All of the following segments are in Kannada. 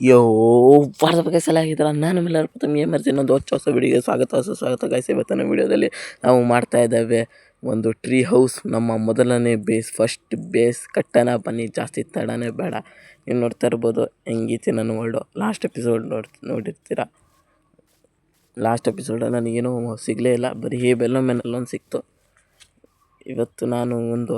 ಯೋ ವಾರದ ಬಗ್ಗೆ ಸಲ ಆಗಿದ್ರೆ ನಾನು ಎಲ್ಲರೂ ಪ್ರಥಮ ಎಮರ್ಜಿ ಇನ್ನೊಂದು ಹೊಸ ವಿಡಿಯೋಗೆ ಸ್ವಾಗತ ಗಾಯ್ಸ್. ಇವತ್ತಿನ ವಿಡಿಯೋದಲ್ಲಿ ನಾವು ಮಾಡ್ತಾ ಇದ್ದೇವೆ ಒಂದು ಟ್ರೀ ಹೌಸ್. ನಮ್ಮ ಮೊದಲನೇ ಬೇಸ್, ಫಸ್ಟ್ ಬೇಸ್ ಕಟ್ಟೋಣ ಬನ್ನಿ, ಜಾಸ್ತಿ ತಡನೇ ಬೇಡ. ನೀವು ನೋಡ್ತಾ ಇರ್ಬೋದು ಹೆಂಗೈತಿ ನನ್ನ ವರ್ಲ್ಡು. ಲಾಸ್ಟ್ ಎಪಿಸೋಡ್ ನೋಡಿರ್ತೀರ. ಲಾಸ್ಟ್ ಎಪಿಸೋಡ್ ನನಗೇನೂ ಸಿಗಲೇ ಇಲ್ಲ, ಬರೀ ಬೆಲ್ಲೊಂದು ಸಿಕ್ತು. ಇವತ್ತು ನಾನು ಒಂದು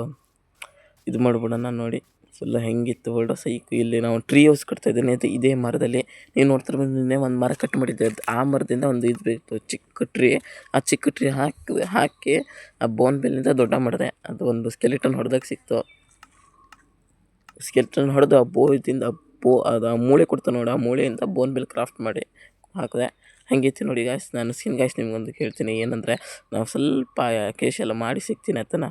ಇದು ಮಾಡಿಬಿಡೋಣ ನೋಡಿ. ಫುಲ್ಲು ಹೆಂಗಿತ್ತು ಹೊರಡೋ ಸೈಕು. ಇಲ್ಲಿ ನಾವು ಟ್ರೀ ಹೌಸ್ ಕಟ್ತಾ ಇದ್ದೀನಿ. ಇದೇ ಮರದಲ್ಲಿ ನೀವು ನೋಡ್ತಿರ್ಬೋದು. ನಿನ್ನೆ ಒಂದು ಮರ ಕಟ್ ಮಾಡಿದ್ದೆ. ಆ ಮರದಿಂದ ಒಂದು ಇದು ಬೇಕು, ಚಿಕ್ಕ ಟ್ರೀ. ಆ ಚಿಕ್ಕ ಟ್ರೀ ಹಾಕಿ ಆ ಬೋನ್ ಬೆಲ್ಲಿಂದ ದೊಡ್ಡ ಮಾಡಿದೆ. ಅದು ಒಂದು ಸ್ಕೆಲಿಟನ್ ಹೊಡೆದಾಗ ಸಿಕ್ತು. ಸ್ಕೆಲಿಟನ್ ಹೊಡೆದು ಆ ಅದು ಆ ಮೂಳೆ ಕೊಡ್ತಾ ನೋಡಿ, ಆ ಮೂಳೆಯಿಂದ ಬೋನ್ ಬೆಲ್ ಕ್ರಾಫ್ಟ್ ಮಾಡಿ ಹಾಕಿದೆ. ಹಂಗೈತಿ ನೋಡಿ ಗಾಯ್ಸ್. ನಾನು ಗಾಯ್ಸ್ ನಿಮ್ಗೊಂದು ಕೇಳ್ತೀನಿ, ಏನಂದರೆ ನಾವು ಸ್ವಲ್ಪ ಕೇಶ್ ಎಲ್ಲ ಮಾಡಿ ಸಿಗ್ತೀನಿ ಆಯ್ತನ.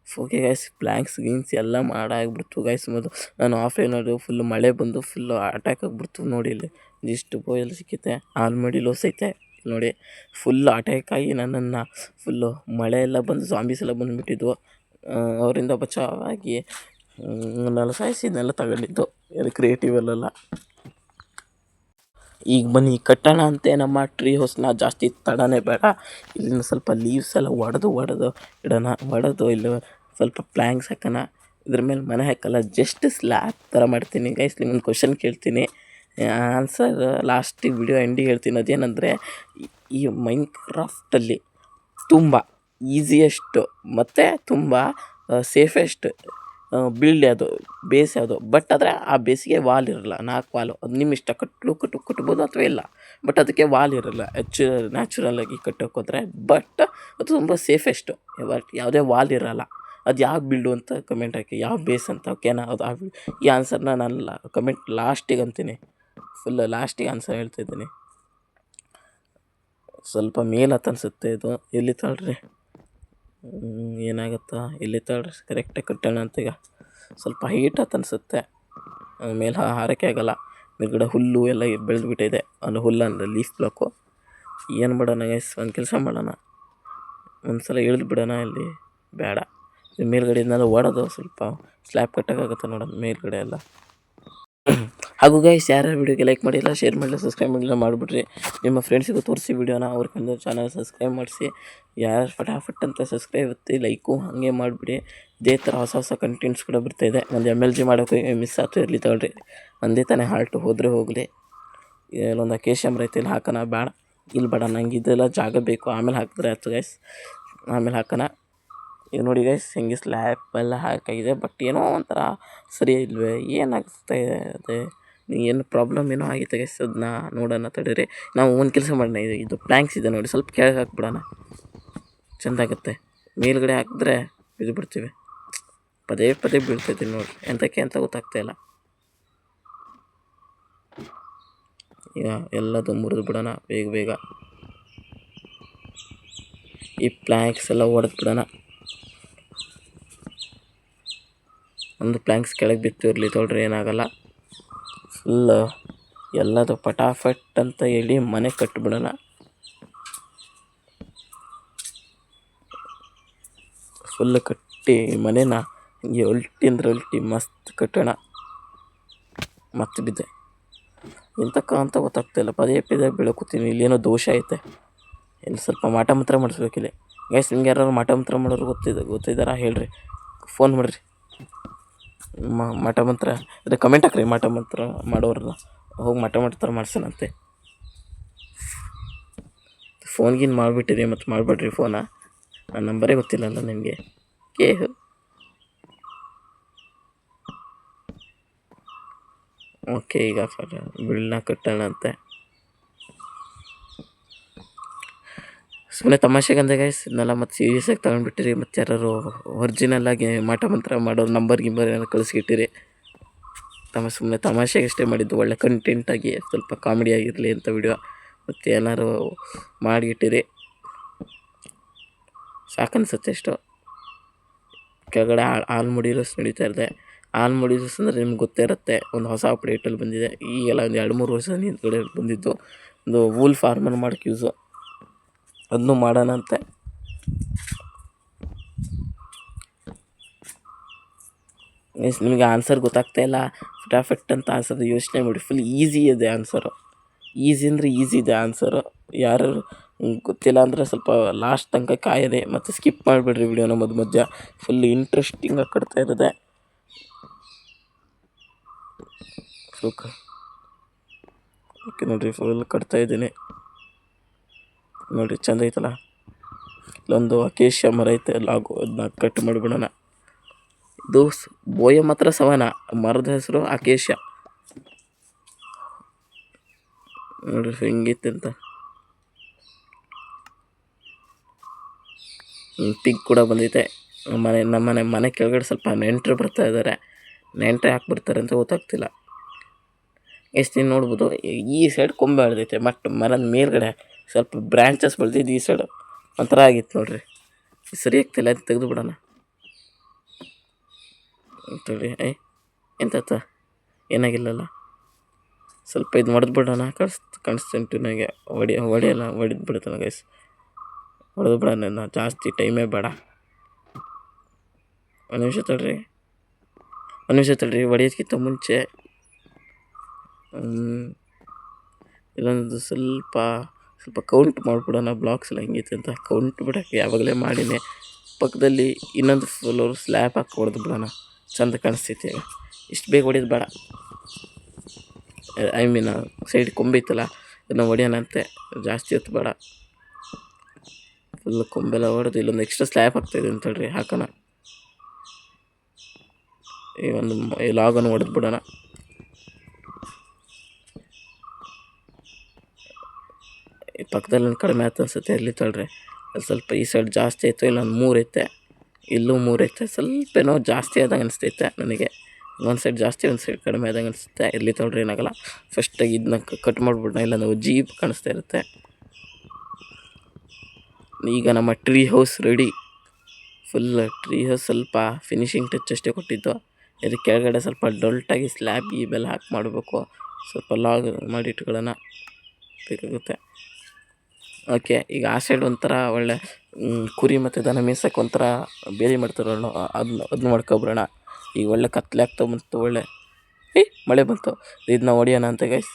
ಓಕೆ ಗಾಯ್ಸ್, ಪ್ಲ್ಯಾಂಕ್ಸ್ ಗೀನ್ಸ್ ಎಲ್ಲ ಮಾಡಾಗ್ಬಿಡ್ತು ಗಾಯ್ಸ್. ಮೊದಲು ನಾನು ಆಫ್ಲೈನ್ ನೋಡಿ ಫುಲ್ಲು ಮಳೆ ಬಂದು ಫುಲ್ಲು ಅಟ್ಯಾಕ್ ಆಗಿಬಿಡ್ತು ನೋಡಿ. ಇಲ್ಲಿ ಇಷ್ಟು ಬೋಯೆಲ್ಲ ಸಿಕ್ಕೈತೆ, ಆಲ್ಮಡಿ ಲೋಸ್ ಐತೆ ನೋಡಿ. ಫುಲ್ ಅಟ್ಯಾಕ್ ಆಗಿ ನನ್ನನ್ನು ಫುಲ್ಲು ಮಳೆ ಎಲ್ಲ ಬಂದು ಜಾಂಬೀಸ್ ಎಲ್ಲ ಬಂದುಬಿಟ್ಟಿದ್ವು. ಅವರಿಂದ ಬಚಾವಾಗಿ ನನ್ನೆಲ್ಲ ಸಾಯಿಸಿದ್ನೆಲ್ಲ ತಗೊಂಡಿದ್ದು. ಅದು ಕ್ರಿಯೇಟಿವಲ್ಲೆಲ್ಲ. ಈಗ ಬನ್ನಿ ಕಟ್ಟೋಣ ಅಂತೆ ನಮ್ಮ ಟ್ರೀ ಹೌಸ್ನ. ಜಾಸ್ತಿ ತಡನೇ ಬೇಡ. ಇಲ್ಲಿಂದ ಸ್ವಲ್ಪ ಲೀವ್ಸ್ ಎಲ್ಲ ಒಡೆದು ಇಡೋಣ. ಇಲ್ಲಿ ಸ್ವಲ್ಪ ಪ್ಲ್ಯಾಂಕ್ಸ್ ಹಾಕೋಣ. ಇದ್ರ ಮೇಲೆ ಮನೆ ಹಾಕಲ್ಲ, ಜಸ್ಟ್ ಸ್ಲ್ಯಾಬ್ ಥರ ಮಾಡ್ತೀನಿ ಗೈಸ್. ನಿಮ್ಮೊಂದು ಕ್ವಶನ್ ಕೇಳ್ತೀನಿ, ಆನ್ಸರ್ ಲಾಸ್ಟಿಗೆ ವಿಡಿಯೋ ಎಂಡಿಗೆ ಹೇಳ್ತೀನಿ. ಅದೇನೆಂದರೆ, ಈ ಮೈನ್ಕ್ರಾಫ್ಟಲ್ಲಿ ತುಂಬ ಈಸಿಯೆಸ್ಟು ಮತ್ತು ತುಂಬ ಸೇಫೆಸ್ಟ್ ಬಿಲ್ಡ್ ಯಾವುದು, ಬೇಸ್ ಯಾವುದು. ಬಟ್ ಆದರೆ ಆ ಬೇಸಿಗೆ ವಾಲ್ ಇರೋಲ್ಲ, 4 ವಾಲು. ಅದು ನಿಮ್ಮ ಇಷ್ಟ, ಕಟ್ಬೋದು ಅಥವಾ ಇಲ್ಲ. ಬಟ್ ಅದಕ್ಕೆ ವಾಲ್ ಇರೋಲ್ಲ, ನ್ಯಾಚುರಲಾಗಿ ಕಟ್ಟೋಕೋದ್ರೆ. ಬಟ್ ಅದು ತುಂಬ ಸೇಫೆಸ್ಟು, ಯಾವುದೇ ವಾಲ್ ಇರೋಲ್ಲ. ಅದು ಯಾವ ಬಿಲ್ಡು ಅಂತ ಕಮೆಂಟ್ ಹಾಕಿ, ಯಾವ ಬೇಸ್ ಅಂತ. ಓಕೆನಾ? ಅದು ಈ ಆನ್ಸರ್ನ ನಾನು ಕಮೆಂಟ್ ಲಾಸ್ಟಿಗೆ ಅಂತೀನಿ. ಫುಲ್ ಲಾಸ್ಟಿಗೆ ಆನ್ಸರ್ ಹೇಳ್ತಾಯಿದ್ದೀನಿ. ಸ್ವಲ್ಪ ಮೇಲತ್ತು ಅನಿಸುತ್ತೆ ಇದು. ಎಲ್ಲಿ ತಾಳ್ರಿ, ಏನಾಗುತ್ತಾ ಇಲ್ಲಿ ತಾಳ್ರಿ. ಕರೆಕ್ಟಾಗಿ ಕಟ್ಟೋಣ ಅಂತ. ಈಗ ಸ್ವಲ್ಪ ಹೈಟ್ ಅಂತ ಅನಿಸುತ್ತೆ, ಮೇಲೆ ಹಾರಕ್ಕೆ ಆಗೋಲ್ಲ. ಮೇಲ್ಗಡೆ ಹುಲ್ಲು ಎಲ್ಲ ಬೆಳೆದ್ಬಿಟ್ಟಿದೆ. ಅಲ್ಲಿ ಹುಲ್ಲು ಅಂದರೆ ಲೀಫ್ ಬ್ಲಾಕು. ಏನು ಮಾಡೋಣ ಗೈಸ್, ಒಂದು ಕೆಲಸ ಮಾಡೋಣ, ಒಂದು ಸಲ ಇಳಿದು ಬಿಡೋಣ. ಇಲ್ಲಿ ಬೇಡ, ಮೇಲ್ಗಡೆಯಿಂದೆಲ್ಲ ಹೊಡೆದು ಸ್ವಲ್ಪ ಸ್ಲ್ಯಾಬ್ ಕಟ್ಟೋಕ್ಕಾಗುತ್ತೆ ನೋಡೋಣ ಮೇಲ್ಗಡೆ ಎಲ್ಲ. ಹಾಗೂ ಗೈಸ್, ಯಾರ್ಯಾರು ವೀಡಿಯೋಗೆ ಲೈಕ್ ಮಾಡಿಲ್ಲ, ಶೇರ್ ಮಾಡಿಲ್ಲ, ಸಬ್ಸ್ಕ್ರೈಬ್ ಮಾಡಿಲ್ಲ ಮಾಡಿಬಿಡ್ರಿ. ನಿಮ್ಮ ಫ್ರೆಂಡ್ಸಿಗೂ ತೋರಿಸಿ ವೀಡಿಯೋನ. ಅವ್ರಿಗೆ ಚಾನಲ್ ಸಬ್ಸ್ಕ್ರೈಬ್ ಮಾಡಿಸಿ. ಯಾರು ಫಟಾಫಟ್ ಅಂತ ಸಬ್ಸ್ಕ್ರೈಬ್ ಒತ್ತಿ, ಲೈಕು ಹಾಗೆ ಮಾಡಿಬಿಡಿ. ಇದೇ ಥರ ಹೊಸ ಕಂಟೆಂಟ್ಸ್ ಕೂಡ ಬರ್ತಾಯಿದೆ. ಒಂದು MLG ಮಾಡೋಕ್ಕೆ ಮಿಸ್ ಆಗ್ತಾ ಇರಲಿ ತಗೊಳ್ರಿ. ಒಂದೇ ತಾನೇ ಹಾಲ್ಟು, ಹೋದರೆ ಹೋಗಲಿ. ಇಲ್ಲೊಂದು ಅಕೇಶಮ್ ರೈತೆ, ಇಲ್ಲಿ ಹಾಕೋಣ. ಬೇಡ, ಇಲ್ಲಿ ಬೇಡ, ನಂಗೆ ಇದೆಲ್ಲ ಜಾಗ ಬೇಕು. ಆಮೇಲೆ ಹಾಕಿದ್ರೆ ಆಯ್ತು ಗೈಸ್, ಆಮೇಲೆ ಹಾಕೋಣ. ಈಗ ನೋಡಿ ಗೈಸ್, ಹೆಂಗೆ ಸ್ಲ್ಯಾಬ್ ಎಲ್ಲ ಹಾಕಾಗಿದೆ. ಬಟ್ ಏನೋ ಒಂಥರ ಸರಿ ಇಲ್ವೇ, ಏನಾಗ್ತಾ ಇದೆ, ಏನು ಪ್ರಾಬ್ಲಮ್ ಏನೋ ಆಗಿತ್ತು ಗೈಸ್. ಅದನ್ನ ನೋಡೋಣ ತಡೀರಿ. ನಾವು ಒಂದು ಕೆಲಸ ಮಾಡೋಣ, ಇದು ಪ್ಲ್ಯಾಂಕ್ಸ್ ಇದೆ ನೋಡಿ, ಸ್ವಲ್ಪ ಕೆಳಗೆ ಹಾಕ್ಬಿಡೋಣ, ಚೆಂದಾಗುತ್ತೆ. ಮೇಲ್ಗಡೆ ಹಾಕಿದ್ರೆ ಇದು ಬಿಡ್ತೀವಿ, ಪದೇ ಬೀಳ್ತಾಯಿದ್ದೀನಿ ನೋಡಿರಿ. ಎಂತಕ್ಕೆ ಅಂತ ಗೊತ್ತಾಗ್ತಾಯಿಲ್ಲ. ಈಗ ಎಲ್ಲದು ಮುರಿದು ಬಿಡೋಣ ಬೇಗ. ಈ ಪ್ಲ್ಯಾಂಕ್ಸ್ ಎಲ್ಲ ಹೊಡೆದು ಬಿಡೋಣ. ಒಂದು ಪ್ಲ್ಯಾಂಕ್ಸ್ ಕೆಳಗೆ ಬಿತ್ತು ಇರಲಿ ತೊಗೊಳ್ರಿ, ಏನಾಗಲ್ಲ. ಫುಲ್ ಎಲ್ಲದು ಪಟಾಫಟ್ ಅಂತ ಹೇಳಿ ಮನೆ ಕಟ್ಟಿಬಿಡೋಣ. ಫುಲ್ ಕಟ್ಟಿ ಮನೇನ ಹಿಂಗೆ ಉಲ್ಟಿ ಮಸ್ತ್ ಕಟ್ಟೋಣ. ಮತ್ತೆ ಬಿದ್ದೆ, ಎಂತಕ್ಕ ಅಂತ ಗೊತ್ತಾಗ್ತಾಯಿಲ್ಲ. ಪದೇ ಬೀಳಕೂತೀನಿ. ಇಲ್ಲೇನೋ ದೋಷ ಐತೆ. ಇಲ್ಲಿ ಸ್ವಲ್ಪ ಮಾಟ ಮಂತ್ರ ಮಾಡಿಸ್ಬೇಕಿಲ್ಲಿ ಗೈಸ್. ನಿಮ್ಗೆ ಯಾರು ಮಾಟ ಮಂತ್ರ ಮಾಡೋರು ಗೊತ್ತಿದ್ದಾರಾ ಹೇಳ್ರಿ, ಫೋನ್ ಮಾಡಿರಿ. ಮಾಟ ಮಂತ್ರ ಅದೇ ಕಮೆಂಟ್ ಹಾಕ್ರಿ. ಮಾಟ ಮಂತ್ರ ಮಾಡೋರನ್ನ ಹೋಗಿ ಮಾಟ ಮಂತ್ರ ಮಾಡ್ಸೋಣಂತೆ. ಫೋನ್ಗಿನ್ ಮಾಡಿಬಿಟ್ಟಿರಿ, ಮತ್ತು ಮಾಡಿಬಿಡ್ರಿ ಫೋನ. ನನ್ನ ನಂಬರೇ ಗೊತ್ತಿಲ್ಲಲ್ಲ ನಿಮಗೆ. ಓಕೆ, ಈಗ ಬಿಲ್ಡ್ನ ಕಟ್ಟೋಣ ಅಂತೆ. ಸುಮ್ಮನೆ ತಮಾಷೆಗಂದೆ ಗೈಸ್, ಇದನ್ನೆಲ್ಲ ಮತ್ತು ಸೀರಿಯಸ್ಸಾಗಿ ತಗೊಂಡ್ಬಿಟ್ಟಿರಿ. ಮತ್ತು ಯಾರು ಒರಿಜಿನಲ್ಲಾಗಿ ಮಾಟ ಮಂತ್ರ ಮಾಡೋರು ನಂಬರ್ ಎಲ್ಲ ಕಳಿಸ್ಕಿಟ್ಟಿರಿ. ಸುಮ್ಮನೆ ತಮಾಷೆಗೆ ಅಷ್ಟೇ ಮಾಡಿದ್ದು, ಒಳ್ಳೆ ಕಂಟೆಂಟಾಗಿ ಸ್ವಲ್ಪ ಕಾಮಿಡಿ ಆಗಿರಲಿ ಅಂತ ವಿಡಿಯೋ. ಮತ್ತು ಏನಾರು ಮಾಡಿಟ್ಟಿರಿ, ಸಾಕನ್ಸುತ್ತೆ ಎಷ್ಟು. ಕೆಳಗಡೆ ಆಲ್ಮುಡಿರೋಸ್ ನಡೀತಾ ಇದೆ. ಆಲ್ಮುಡಿರೋಸ್ ಅಂದರೆ ನಿಮ್ಗೆ ಗೊತ್ತೇ ಇರುತ್ತೆ, ಒಂದು ಹೊಸ ಅಪ್ಡೇಟಲ್ಲಿ ಬಂದಿದೆ. ಈಗೆಲ್ಲ ಒಂದು 2-3 ವರ್ಷ ಹಿಂದ್ಗಡೆ ಬಂದಿದ್ದು. ಒಂದು ವೂಲ್ ಫಾರ್ಮರ್ ಮಾಡೋಕ್ಕೆ ಯೂಸು, ಅದನ್ನು ಮಾಡೋಣ ಅಂತೆ. ನಿಮಗೆ ಆನ್ಸರ್ ಗೊತ್ತಾಗ್ತಾಯಿಲ್ಲ, ಫಟಾಫಟ್ ಅಂತ ಆನ್ಸರ್ ಯೋಚನೆ ಮಾಡಿ. ಫುಲ್ ಈಸಿ ಇದೆ ಆನ್ಸರು. ಈಸಿ ಅಂದರೆ ಈಸಿ ಇದೆ ಆನ್ಸರು. ಯಾರು ಗೊತ್ತಿಲ್ಲ ಅಂದರೆ ಸ್ವಲ್ಪ ಲಾಸ್ಟ್ ತನಕ ಕಾಯದೆ ಮತ್ತು ಸ್ಕಿಪ್ ಮಾಡಿಬಿಡ್ರಿ ವಿಡಿಯೋನ ಮಧ್ಯ ಫುಲ್ ಇಂಟ್ರೆಸ್ಟಿಂಗಾಗಿ ಕಟ್ತಾ ಇರೋದೆ. ಓಕೆ ನೋಡಿರಿ, ಫುಲ್ ಕಟ್ತಾ ಇದ್ದೀನಿ ನೋಡಿರಿ, ಚೆಂದ ಐತಲ್ಲ. ಇಲ್ಲೊಂದು ಅಕೇಶಿಯ ಮರ ಐತೆ, ಲಾಗು, ಅದನ್ನ ಕಟ್ ಮಾಡಿಬಿಡೋಣ. ಇದು ಬೋಯ ಮಾತ್ರ ಸವನ, ಮರದ ಹೆಸರು ಅಕೇಶಿಯ. ನೋಡಿರಿ ಹೆಂಗೈತೆ ಅಂತ. ಪಿಗ್ ಕೂಡ ಬಂದೈತೆ. ನಮ್ಮ ಮನೆ ಕೆಳಗಡೆ ಸ್ವಲ್ಪ ನೆಂಟರು ಬರ್ತಾ ಇದ್ದಾರೆ. ನೆಂಟರು ಯಾಕೆ ಬರ್ತಾರೆ ಅಂತ ಗೊತ್ತಾಗ್ತಿಲ್ಲ. ಎಷ್ಟು ದಿನ ನೋಡ್ಬೋದು, ಈ ಸೈಡ್ ಕೊಂಬೆ ಬೆಳೆದೈತೆ, ಬಟ್ ಮರದ ಮೇಲ್ಗಡೆ ಸ್ವಲ್ಪ ಬ್ರ್ಯಾಂಚಸ್ ಬೆಳೆದಿದ್ದು ಈ ಸೈಡು ಒಂಥರ ಆಗಿತ್ತು ನೋಡ್ರಿ. ಸರಿ ಆಗ್ತಿಲ್ಲ, ಅದು ತೆಗೆದು ಬಿಡೋಣ ಅಂತೇಳಿ. ಎಂತ ಏನಾಗಿಲ್ಲಲ್ಲ, ಸ್ವಲ್ಪ ಇದು ಮಾಡಿದ್ ಬಿಡೋಣ. ಕಾಣಿಸ್ತುಂಟು ನನಗೆ. ಹೊಡಿದು ಬಿಡ್ತಾನೆ ಗೈಸ್, ಹೊಡೆದು ಬಿಡೋಣ. ಜಾಸ್ತಿ ಟೈಮೇ ಬೇಡ. ಒಂದು ನಿಮಿಷ ತಡ್ರಿ, ಹೊಡೆಯೋದಕ್ಕಿಂತ ಮುಂಚೆ ಇಲ್ಲೊಂದು ಸ್ವಲ್ಪ ಕೌಂಟ್ ಮಾಡಿಬಿಡೋಣ. ಬ್ಲಾಕ್ಸ್ ಎಲ್ಲ ಹೆಂಗೈತೆ ಅಂತ ಕೌಂಟ್ ಬಿಡೋಕ್ಕೆ ಯಾವಾಗಲೇ ಮಾಡಿನೇ. ಪಕ್ಕದಲ್ಲಿ ಇನ್ನೊಂದು ಫ್ಲೋರ್ ಸ್ಲ್ಯಾಬ್ ಹಾಕಿ ಹೊಡೆದು ಬಿಡೋಣ, ಚೆಂದ ಕಾಣಿಸ್ತೈತಿ. ಇಷ್ಟು ಬೇಗ ಹೊಡೆಯೋದು ಬೇಡ. ಐ ಮೀನ್ ಸೈಡ್ ಕೊಂಬೈತಲ್ಲ, ಅದನ್ನು ಹೊಡೆಯೋಣಂತೆ, ಜಾಸ್ತಿ ಹೊತ್ತು ಬೇಡ. ಫುಲ್ ಕೊಂಬೆಲ್ಲ ಹೊಡೆದು ಇಲ್ಲೊಂದು ಎಕ್ಸ್ಟ್ರಾ ಸ್ಲ್ಯಾಬ್ ಹಾಕ್ತಾಯಿದೆ ಅಂತೇಳ್ರಿ, ಹಾಕೋಣ. ಈ ಒಂದು ಲಾಗನ್ನು ಹೊಡೆದು ಬಿಡೋಣ. ಪಕ್ಕದಲ್ಲಿ ಒಂದು ಕಡಿಮೆ ಆಯ್ತು ಅನ್ಸುತ್ತೆ, ಇರಲಿ ತಳ್ರಿ. ಅದು ಸ್ವಲ್ಪ ಈ ಸೈಡ್ ಜಾಸ್ತಿ ಆಯಿತು, ಇಲ್ಲೊಂದು 3 ಐತೆ, ಇಲ್ಲೂ 3 ಐತೆ. ಸ್ವಲ್ಪ ಏನೋ ಜಾಸ್ತಿ ಆದಂಗೆ ಅನಿಸ್ತೈತೆ ನನಗೆ. ಒಂದು ಸೈಡ್ ಜಾಸ್ತಿ, ಒಂದು ಸೈಡ್ ಕಡಿಮೆ ಆದಂಗೆ ಅನಿಸುತ್ತೆ. ಇರಲಿ ತಳ್ರಿ, ಏನಾಗಲ್ಲ. ಫಸ್ಟಾಗಿ ಇದನ್ನ ಕಟ್ ಮಾಡಿಬಿಡೋಣ, ಇಲ್ಲ ನಾವು ಜೀಪ್ ಕಾಣಿಸ್ತಾ ಇರುತ್ತೆ. ಈಗ ನಮ್ಮ tree house ready. Full tree house ಸ್ವಲ್ಪ ಫಿನಿಶಿಂಗ್ ಟಚ್ ಅಷ್ಟೇ ಕೊಟ್ಟಿದ್ದು. ಇದಕ್ಕೆ ಕೆಳಗಡೆ ಸ್ವಲ್ಪ ಡೊಲ್ಟಾಗಿ ಸ್ಲ್ಯಾಬ್ ಗೀಬೆಲ್ಲ ಹಾಕಿ ಮಾಡಬೇಕು. ಸ್ವಲ್ಪ ಲಾಗ್ ಮಾಡಿ ಇಟ್ಕೊಳ್ಳೋಣ ಬೇಕಾಗುತ್ತೆ. ಓಕೆ, ಈಗ ಆ ಸೈಡ್ ಒಂಥರ ಒಳ್ಳೆ ಕುರಿ ಮತ್ತು ದನ ಮೇಯ್ಸೋಕೆ ಒಂಥರ ಬೇರೆ ಮಾಡ್ತಾರಲ್ಲ, ಅದನ್ನ ಮಾಡ್ಕೊಬಿಡೋಣ. ಈಗ ಒಳ್ಳೆ ಕತ್ಲೆ ಆಗ್ತಾ ಬಂತು, ಒಳ್ಳೆ ಮಳೆ ಬಂತು. ಇದನ್ನ ಹೊಡಿಯೋಣ ಅಂತ ಗೈಸ್.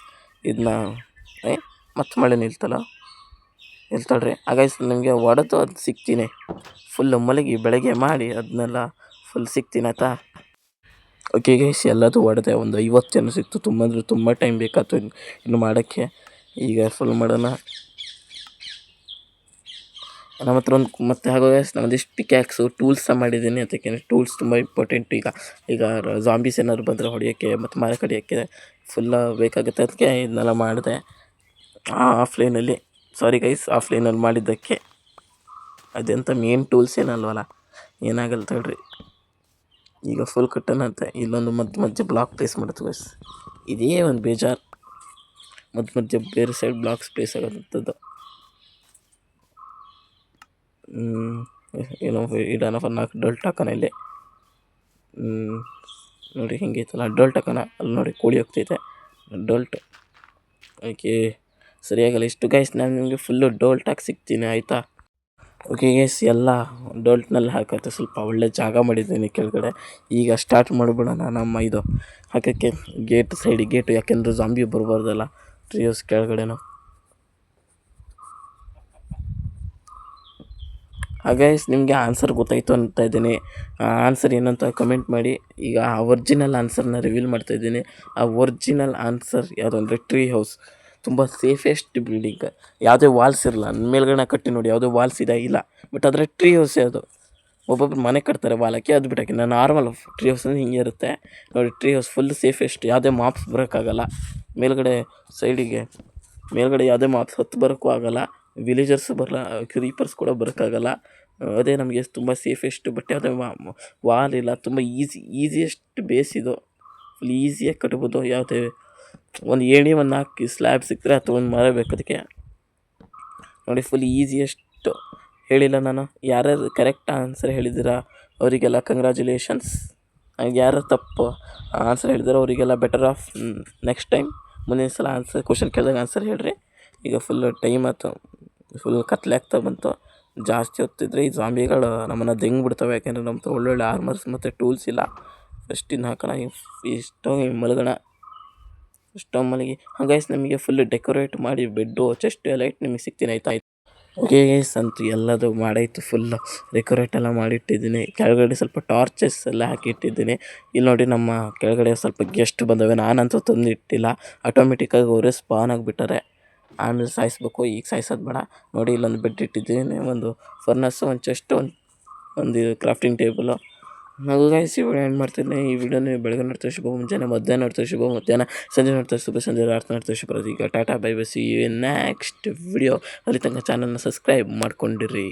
ಇದನ್ನ ಮತ್ತೆ ಮಳೆ ನಿಲ್ತಲ್ಲ, ನಿಲ್ತಾಳ್ರಿ. ಗೈಸ್ ನಿಮಗೆ ಹೊಡೆದು ಅದು ಸಿಗ್ತೀನಿ. ಫುಲ್ ಮಲಗಿ ಬೆಳಗ್ಗೆ ಮಾಡಿ ಅದನ್ನೆಲ್ಲ ಫುಲ್ ಸಿಗ್ತೀನಿ ಆಯ್ತಾ. ಓಕೆ ಗೈಸ್, ಎಲ್ಲದೂ ಹೊಡೆದೆ. ಒಂದು 50 ಜನ ಸಿಕ್ತು. ತುಂಬ ಅಂದರೆ ತುಂಬ ಟೈಮ್ ಬೇಕಾಯ್ತು ಇನ್ನು ಮಾಡೋಕ್ಕೆ. ಈಗ ಫುಲ್ ಮಾಡೋಣ. ನಮ್ಮ ಹತ್ರ ಮತ್ತು ಹಾಗೂ ನಮ್ಮದಿಷ್ಟು ಪಿಕ್ಯಾಕ್ಸು ಟೂಲ್ಸ್ ಸಹ ಮಾಡಿದ್ದೀನಿ. ಅದಕ್ಕೆ ಟೂಲ್ಸ್ ತುಂಬ ಇಂಪಾರ್ಟೆಂಟ್. ಈಗ ಜಾಂಬೀಸ್ ಏನಾದ್ರು ಬಂದರೆ ಹೊಡೆಯೋಕ್ಕೆ ಮತ್ತು ಮರ ಕಡಿಯೋಕ್ಕೆ ಫುಲ್ಲ ಬೇಕಾಗುತ್ತೆ. ಅದಕ್ಕೆ ಇದನ್ನೆಲ್ಲ ಮಾಡಿದೆ ಆಫ್ಲೈನಲ್ಲಿ. ಸಾರಿ ಗೈಸ್, ಆಫ್ಲೈನಲ್ಲಿ ಮಾಡಿದ್ದಕ್ಕೆ. ಅದೆಂಥ ಮೇನ್ ಟೂಲ್ಸ್ ಏನಲ್ವಲ್ಲ, ಏನಾಗಲ್ಲ ತಡ್ರಿ. ಈಗ ಫುಲ್ ಕಟ್ಟೋಣ ಅಂತ. ಇಲ್ಲೊಂದು ಮಧ್ಯ ಬ್ಲಾಕ್ ಪ್ಲೇಸ್ ಮಾಡುತ್ತೆ ಗೈಸ್. ಇದೇ ಒಂದು ಬೇಜಾರು, ಮಧ್ಯ ಬೇರೆ ಸೈಡ್ ಬ್ಲಾಕ್ಸ್ ಪ್ಲೇಸ್ ಆಗೋದಂಥದ್ದು. ಏನೋ ಇಡೋಣ. 4 ಡೊಲ್ಟ್ ಹಾಕೋಣ ಇಲ್ಲಿ. ನೋಡಿ ಹಿಂಗೈತಲ್ಲ ಡೊಲ್ಟ್ ಹಾಕೋಣ. ಅಲ್ಲಿ ನೋಡಿ ಕೋಳಿ ಹೋಗ್ತೈತೆ ಡೊಲ್ಟ್. ಓಕೆ, ಸರಿಯಾಗಲ್ಲ ಇಷ್ಟು ಗೈಸ್. ನಾನು ನಿಮಗೆ ಫುಲ್ಲು ಡೋಲ್ಟ್ ಹಾಕಿ ಸಿಗ್ತೀನಿ ಆಯಿತಾ. ಓಕೆ ಗೈಸ್, ಎಲ್ಲ ಡೋಲ್ಟ್ನಲ್ಲಿ ಹಾಕತ್ತೆ. ಸ್ವಲ್ಪ ಒಳ್ಳೆ ಜಾಗ ಮಾಡಿದ್ದೀನಿ ಕೆಳಗಡೆ. ಈಗ ಸ್ಟಾರ್ಟ್ ಮಾಡಿಬಿಡೋಣ ನಮ್ಮ ಇದು ಹಾಕೋಕ್ಕೆ. ಗೇಟು, ಯಾಕೆಂದರೆ ಜಾಂಬಿ ಬರಬಾರ್ದಲ್ಲ ಟ್ರೀ ಹೌಸ್ ಕೆಳಗಡೆನೂ. ಗೈಸ್, ನಿಮಗೆ ಆನ್ಸರ್ ಗೊತ್ತಾಯಿತು ಅಂತ ಇದ್ದೀನಿ. ಆನ್ಸರ್ ಏನಂತ ಕಮೆಂಟ್ ಮಾಡಿ. ಈಗ ಆ ಒರಿಜಿನಲ್ ಆನ್ಸರ್ನ ರಿವೀಲ್ ಮಾಡ್ತಾಯಿದ್ದೀನಿ. ಆ ಒರಿಜಿನಲ್ ಆನ್ಸರ್ ಯಾವುದು ಅಂದರೆ ಟ್ರೀ ಹೌಸ್. ತುಂಬ ಸೇಫೆಸ್ಟ್ ಬಿಲ್ಡಿಂಗ್. ಯಾವುದೇ ವಾಲ್ಸ್ ಇರಲ್ಲ. ಮೇಲ್ಗಡೆ ಕಟ್ಟಿ ನೋಡಿ, ಯಾವುದೇ ವಾಲ್ಸ್ ಇಲ್ಲ. ಬಟ್ ಆದರೆ ಟ್ರೀ ಹೌಸೇ ಅದು. ಒಬ್ಬೊಬ್ರು ಮನೆ ಕಟ್ತಾರೆ ವಾಲಕ್ಕೆ, ಅದು ಬಿಟ್ಟೋಕೆ ನಾರ್ಮಲ್ ಟ್ರೀ ಹೌಸ್ ಅಂದರೆ ಹಿಂಗೆ ಇರುತ್ತೆ ನೋಡಿ. Tree house full safest. ಯಾವುದೇ ಮಾಪ್ಸ್ ಬರೋಕ್ಕಾಗಲ್ಲ ಮೇಲ್ಗಡೆ. ಮೇಲ್ಗಡೆ ಯಾವುದೇ ಮಾಪ್ಸ್ ಹತ್ತು ಬರೋಕ್ಕೂ ಆಗೋಲ್ಲ. ವಿಲೇಜರ್ಸ್ ಬರಲ್ಲ, ಕ್ರೀಪರ್ಸ್ ಕೂಡ ಬರೋಕ್ಕಾಗಲ್ಲ. ಅದೇ ನಮಗೆ ತುಂಬ ಸೇಫೆಸ್ಟ್. ಬಟ್ ಯಾವುದೇ ವಾಲ್ ಇಲ್ಲ. ತುಂಬ ಈಸಿಯೆಸ್ಟ್ ಬೇಸ್ ಇದು. ಫುಲ್ ಈಸಿಯಾಗಿ ಕಟ್ಬೋದು. ಯಾವುದೇ ಒಂದು ಏಣಿ, ಒಂದು 4 ಸ್ಲ್ಯಾಬ್ ಸಿಕ್ಕರೆ ಅಥವಾ ಒಂದು ಮರ ಬೇಕು ಅದಕ್ಕೆ. ನೋಡಿ ಫುಲ್ ಈಸಿಯೆಸ್ಟ್. ಹೇಳಿಲ್ಲ ನಾನು? ಯಾರ್ಯಾರು ಕರೆಕ್ಟ್ ಆನ್ಸರ್ ಹೇಳಿದ್ದೀರಾ ಅವರಿಗೆಲ್ಲ ಕಂಗ್ರ್ಯಾಚುಲೇಷನ್ಸ್. ಯಾರು ತಪ್ಪು ಆನ್ಸರ್ ಹೇಳಿದಾರೋ ಅವರಿಗೆಲ್ಲ ಬೆಟರ್ ಆಫ್ ನೆಕ್ಸ್ಟ್ ಟೈಮ್. ಮುಂದಿನ ಸಲ ಕ್ವಶನ್ ಕೇಳಿದಾಗ ಆನ್ಸರ್ ಹೇಳ್ರಿ. ಈಗ ಫುಲ್ ಟೈಮ್ ಆಯ್ತು, ಫುಲ್ ಕತ್ಲೆ ಆಗ್ತಾ ಬಂತು. ಜಾಸ್ತಿ ಹೊತ್ತಿದ್ರೆ ಈ ಜಾಂಬಿಗಳು ನಮ್ಮನ್ನು ದಂಗೆ ಬಿಡ್ತವೆ. ಯಾಕೆಂದರೆ ನಮ್ಮ ಒಳ್ಳೊಳ್ಳೆ ಆರ್ಮರ್ಸ್ ಮತ್ತು ಟೂಲ್ಸ್ ಇಲ್ಲ. ಫಸ್ಟ್ ಇನ್ನು ಹಾಕೋಣ ಇಷ್ಟೋ ಮಲಗೋಣ. ಇಷ್ಟೋ ಮಲಗಿ ಗೈಸ್ ನಮಗೆ ಫುಲ್ ಡೆಕೋರೇಟ್ ಮಾಡಿ ಬೆಡ್ಡು ಚೆಸ್ಟ್ ಎಲ್ಲ ಇಟ್ಟು ನಿಮಗೆ ಸಿಗ್ತೀನಿ ಆಯ್ತಾ. ಓಕೆ ಗೈಸ್ ಅಂತೂ ಎಲ್ಲದು ಮಾಡಾಯಿತು, ಫುಲ್ ಡೆಕೋರೇಟ್ ಎಲ್ಲ ಮಾಡಿಟ್ಟಿದ್ದೀನಿ. ಕೆಳಗಡೆ ಸ್ವಲ್ಪ ಟಾರ್ಚಸ್ ಎಲ್ಲ ಹಾಕಿಟ್ಟಿದ್ದೀನಿ. ಇಲ್ಲಿ ನೋಡಿ ನಮ್ಮ ಕೆಳಗಡೆ ಸ್ವಲ್ಪ ಗೆಸ್ಟ್ ಬಂದವೆ, ನಾನಂತೂ ತಂದಿಟ್ಟಿಲ್ಲ, ಆಟೋಮೆಟಿಕ್ಕಾಗಿ ಅವರೇ ಸ್ಪಾನ್ ಆಗಿಬಿಟ್ಟಾರೆ. ಆಮೇಲೆ ಸಾಯಿಸ್ಬೇಕು, ಈಗ ಸಾಯಿಸೋದು ಬೇಡ. ನೋಡಿ ಇಲ್ಲೊಂದು ಬೆಡ್ ಇಟ್ಟಿದ್ದೀನಿ, ಒಂದು ಫರ್ನಸ್ಸು, ಒಂದು ಚೆಸ್ಟು, ಒಂದು ಕ್ರಾಫ್ಟಿಂಗ್ ಟೇಬಲು. ನಾವು ಗೈಸ್ ಈ ವಿಡಿಯೋ ಏನು ಮಾಡ್ತೀನಿ, ಈ ವಿಡಿಯೋ ನೀವು ಬೆಳಗ್ಗೆ ನೋಡ್ತೀವಿ ಶುಭ ಮುಂಜಾನೆ, ಮಧ್ಯಾಹ್ನ ನೋಡ್ತೀವಿ ಶುಭ ಮಧ್ಯಾಹ್ನ, ಸಂಜೆ ನೋಡ್ತೀವಿ ಶುಭ ಸಂಜೆ, ರಾತ್ರಿ ನೋಡ್ತೀವಿ ಶುಭ. ಈಗ tata bye bye, see you next video. ಅಲ್ಲಿ ತನಕ ಚಾನಲ್ನ ಸಬ್ಸ್ಕ್ರೈಬ್ ಮಾಡ್ಕೊಂಡಿರಿ.